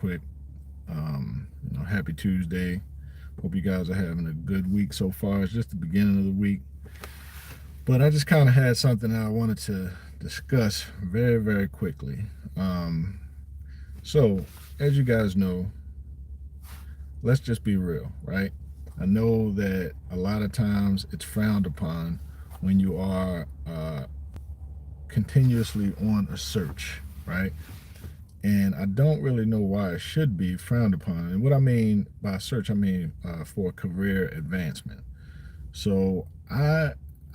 quick. Happy Tuesday. Hope you guys are having a good week so far. It's just the beginning of the week, but I just kind of had something I wanted to discuss very, very quickly. Um, so, as you guys know, let's just be real, right? I know that a lot of times it's frowned upon when you are continuously on a search, right? And I don't really know why it should be frowned upon. And what I mean by search, I mean for career advancement. So I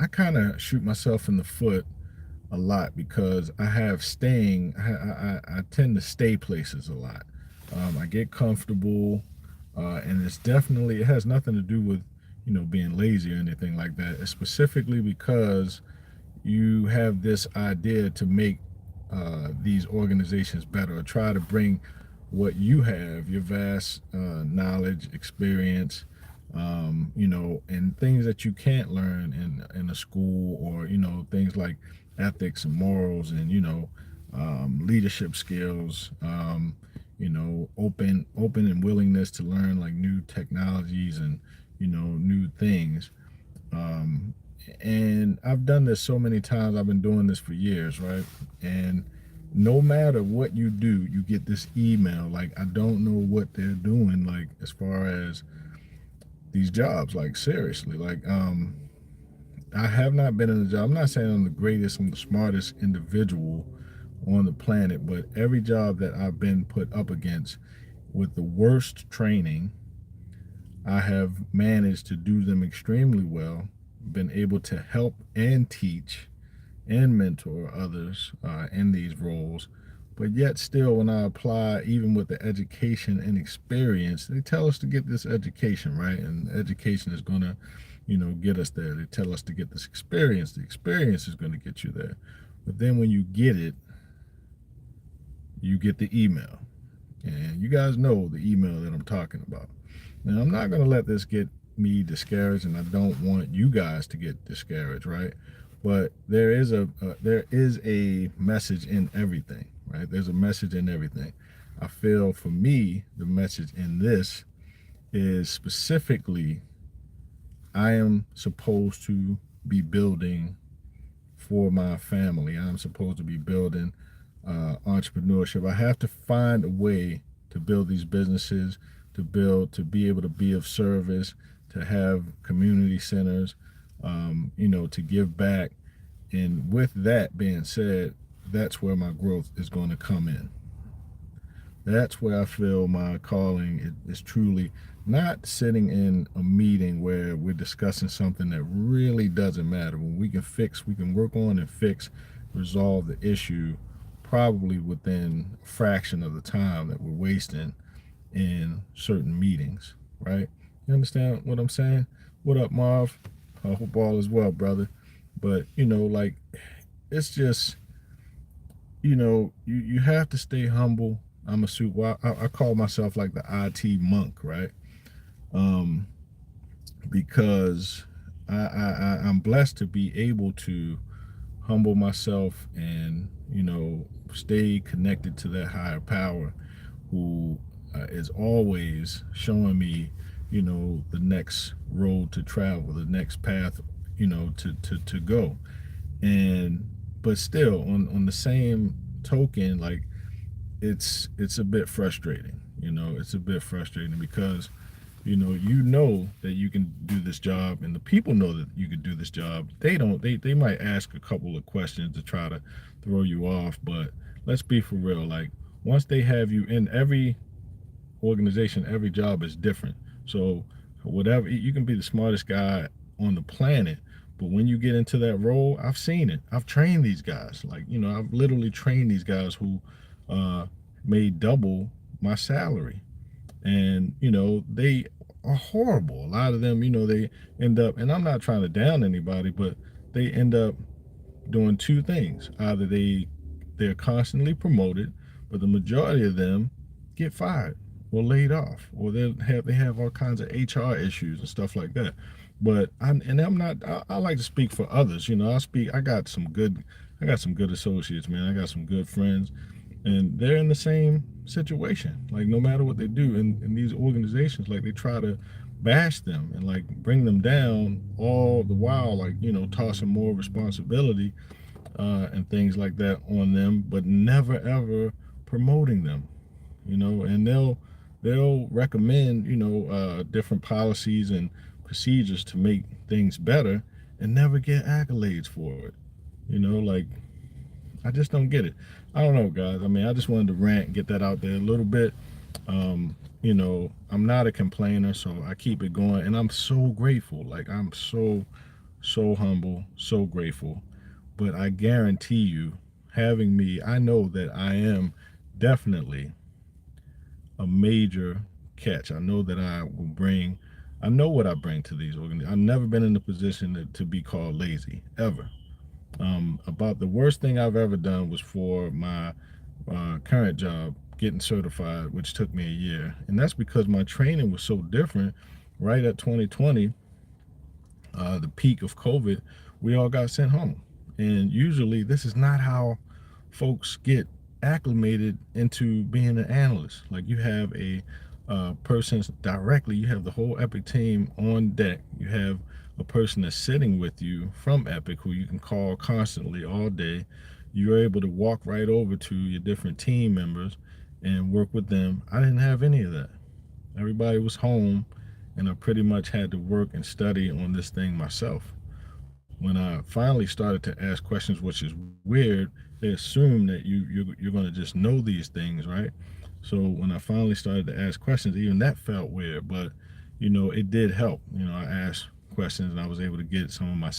kind of shoot myself in the foot a lot because I have staying. I tend to stay places a lot. I get comfortable, and it has nothing to do with being lazy or anything like that. It's specifically because you have this idea to make these organizations better, or try to bring what you have, your vast knowledge, experience, and things that you can't learn in a school, or things like ethics and morals, and leadership skills. Open and willingness to learn like new technologies and new things. Um, and I've done this so many times. I've been doing this for years, right? And no matter what you do, you get this email. Like, I don't know what they're doing, like, as far as these jobs. Like, seriously. Like, I have not been in a job. I'm not saying I'm the greatest, I'm the smartest individual on the planet, but every job that I've been put up against with the worst training, I have managed to do them extremely well, been able to help and teach and mentor others in these roles. But yet, still, when I apply, even with the education and experience, they tell us to get this education, right? And education is going to, get us there. They tell us to get this experience. The experience is going to get you there. But then when you get it, you get the email. And you guys know the email that I'm talking about. Now, I'm not going to let this get me discouraged, and I don't want you guys to get discouraged, right? But there is a message in everything, right? There's a message in everything. I feel for me, the message in this is specifically I am supposed to be building for my family. I'm supposed to be building entrepreneurship. I have to find a way to build these businesses, to be able to be of service, to have community centers, to give back. And with that being said, that's where my growth is going to come in. That's where I feel my calling is truly not sitting in a meeting where we're discussing something that really doesn't matter. When we can work on and fix, resolve the issue probably within a fraction of the time that we're wasting in certain meetings, right? You understand what I'm saying? What up, Marv? I hope all is well, brother. But, like, it's just, you have to stay humble. Well, I call myself like the IT monk, right? Um, because I'm blessed to be able to humble myself and, stay connected to that higher power who is always showing me, the next road to travel, the next path, to go. And but still, on the same token, like, it's a bit frustrating. It's a bit frustrating because you know that you can do this job, and the people know that you can do this job. They might ask a couple of questions to try to throw you off, but let's be for real. Like, once they have you in every organization, every job is different. So whatever, you can be the smartest guy on the planet, but when you get into that role, I've seen it. I've trained these guys. Like, I've literally trained these guys who uh, made double my salary, and they are horrible. A lot of them, they end up, and I'm not trying to down anybody, but they end up doing two things. Either they're constantly promoted, but the majority of them get fired or laid off, or they have all kinds of HR issues and stuff like that. But I'm not. I like to speak for others. I got some good associates, man. I got some good friends, and they're in the same situation. Like no matter what they do in these organizations, like they try to bash them and like bring them down all the while, like tossing more responsibility and things like that on them, but never ever promoting them. And they'll recommend different policies and procedures to make things better and never get accolades for it. Like I just don't get it. I don't know, guys. I mean, I just wanted to rant and get that out there a little bit. I'm not a complainer, so I keep it going, and I'm so grateful. Like I'm so humble, so grateful. But I guarantee you, having me, I know that I am definitely a major catch. I know that I know what I bring to these organizations. I've never been in a position to be called lazy, ever. About the worst thing I've ever done was for my current job, getting certified, which took me a year. And that's because my training was so different. Right at 2020, the peak of COVID, we all got sent home. And usually, this is not how folks get acclimated into being an analyst. Like you have a person directly, you have the whole Epic team on deck. You have a person that's sitting with you from Epic who you can call constantly all day. You're able to walk right over to your different team members and work with them. I didn't have any of that. Everybody was home, and I pretty much had to work and study on this thing myself. When I finally started to ask questions, which is weird, they assume that you're going to just know these things, right? So when I finally started to ask questions, even that felt weird, but it did help. I asked questions, and I was able to get some of my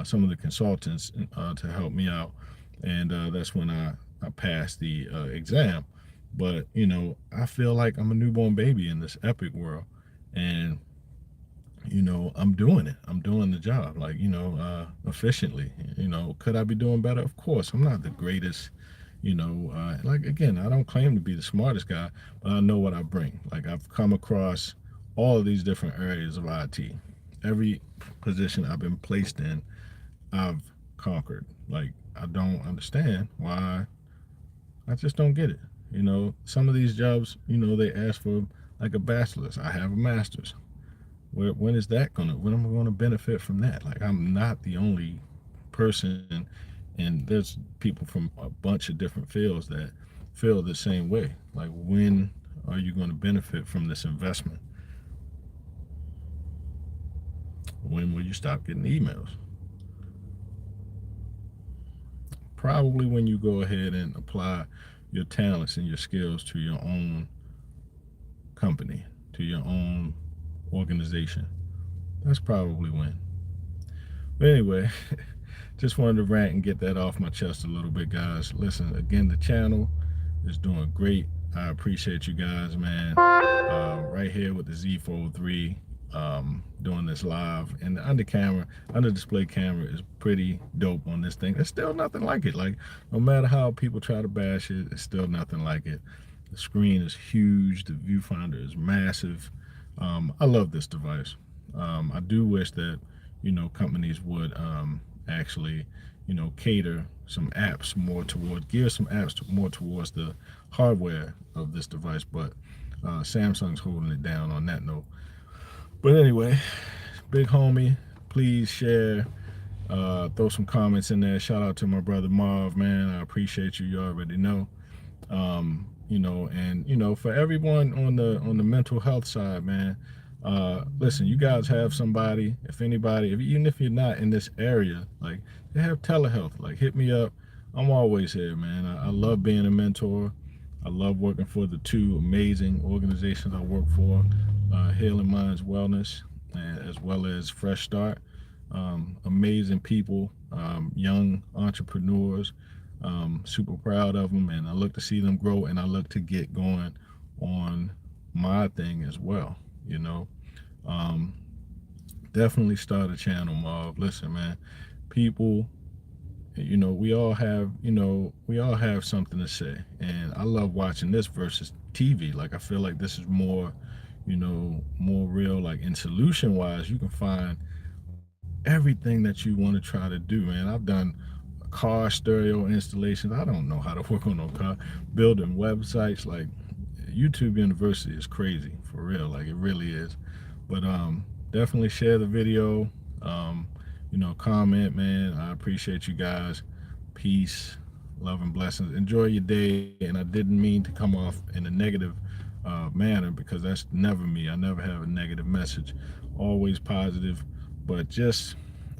some of the consultants to help me out, and that's when I passed the exam. But I feel like I'm a newborn baby in this Epic world, and I'm doing it. I'm doing the job, like, efficiently. Could I be doing better? Of course. I'm not the greatest, like, again, I don't claim to be the smartest guy, but I know what I bring. Like, I've come across all of these different areas of IT. Every position I've been placed in, I've conquered. Like, I don't understand why. I just don't get it. Some of these jobs, they ask for like a bachelor's. I have a master's. When is that when am I gonna benefit from that? Like I'm not the only person, and there's people from a bunch of different fields that feel the same way. Like when are you going to benefit from this investment? When will you stop getting emails? Probably when you go ahead and apply your talents and your skills to your own company, to your own organization. That's probably when. But anyway, just wanted to rant and get that off my chest a little bit, guys. Listen, again, the channel is doing great. I appreciate you guys, man. Right here with the Z Fold 3, doing this live, and the under display camera is pretty dope on this thing. There's still nothing like it. Like no matter how people try to bash it, it's still nothing like it. The screen is huge. The viewfinder is massive. I love this device. I do wish that companies would actually cater some apps more toward gear some apps more towards the hardware of this device, but Samsung's holding it down on that note. But anyway, big homie, please share, throw some comments in there. Shout out to my brother Marv, man. I appreciate you. You already know. And for everyone on the mental health side, man, listen, you guys have somebody, if anybody, even if you're not in this area, like they have telehealth, like hit me up. I'm always here, man. I love being a mentor. I love working for the two amazing organizations I work for, Healing Minds Wellness, as well as Fresh Start. Amazing people, young entrepreneurs. Super proud of them, and I look to see them grow, and I look to get going on my thing as well. Definitely start a channel, Marv. Listen, man, people, we all have something to say, and I love watching this versus TV. Like I feel like this is more more real. Like in solution wise, you can find everything that you want to try to do, man. I've done car stereo installations. I don't know how to work on no car. Building websites. Like, YouTube University is crazy, for real. Like, it really is. But definitely share the video. You know, comment, man. I appreciate you guys. Peace, love, and blessings. Enjoy your day. And I didn't mean to come off in a negative manner, because that's never me. I never have a negative message. Always positive. But just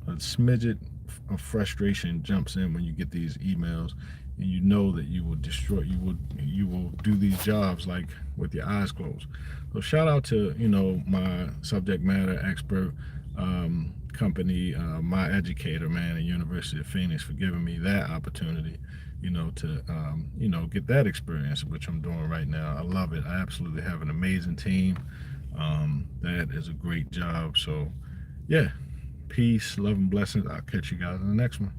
a smidget of frustration jumps in when you get these emails, and you know that you will destroy, you will do these jobs like with your eyes closed. So shout out to, you know, my subject matter expert company, My Educator, man, at University of Phoenix, for giving me that opportunity, you know, to you know, get that experience, which I'm doing right now. I love it. I absolutely have an amazing team. That is a great job. So yeah, peace, love, and blessings. I'll catch you guys in the next one.